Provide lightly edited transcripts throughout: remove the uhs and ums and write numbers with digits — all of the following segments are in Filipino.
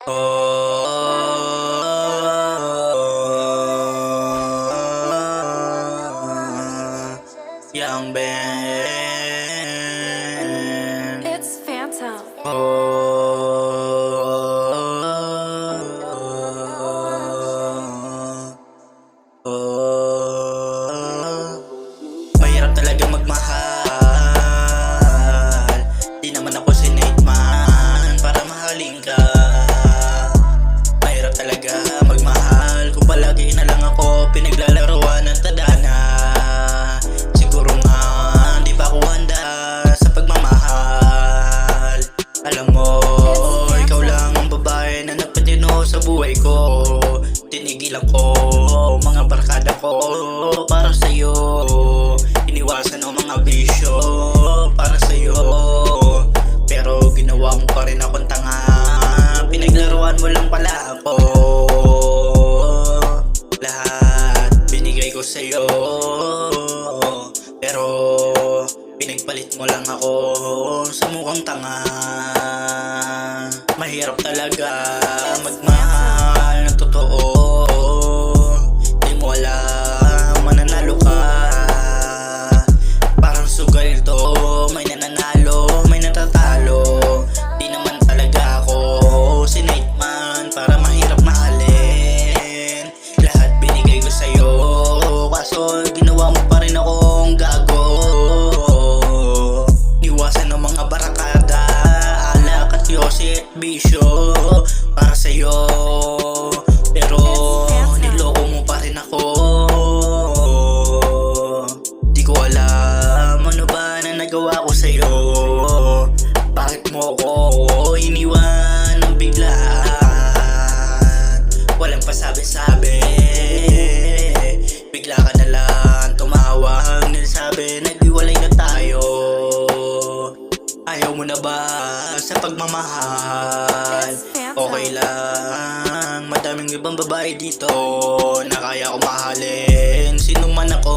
Young Ben. It's Phantom. Mahirap talaga magmahal. Di naman ako sinate man para mahalin ka. Mahirap talaga magmahal kung palagi na lang ako pinaglalaruan ng tadhana. Siguro nga di pa ako handa sa pagmamahal. Alam mo, ikaw lang ang babae na nagpatino sa buhay ko. Tinigilan ko mga barkada ko para sa'yo. Iniwasan ang mga bisyo para sa'yo. Pero ginawa mo pa rin akong tanga. Pinaglaruan mo lang pala ako. Lahat binigay ko sa'yo, pero pinagpalit mo lang ako sa mukhang tanga. Mahirap talaga magmahal ng totoo. Di mo alam mananalo ka. Parang sugal to, may nananalo, may natatalo. Di naman talaga ako sinate man para mahirap mahalin. Lahat binigay ko sa'yo, kaso ginawa mo pa rin akong gago. Iwasan ng mga barakada, alak at yosi at bisyo para sa'yo. Pero niloko mo pa rin ako. Di ko alam ano ba na nagawa ko sa'yo. Bakit mo ko iniwan ng biglaan? Walang pasabi-sabi, bigla ka na lang tumawag. Nagsabi nag-iwalay na tayo. Ayaw mo na ba sa pagmamahal? Okay lang, madaming ibang babae dito na kaya ko mahalin. Sino man ako,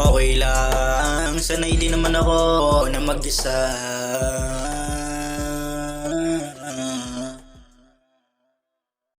okay lang. Sanay din naman ako na mag-isa.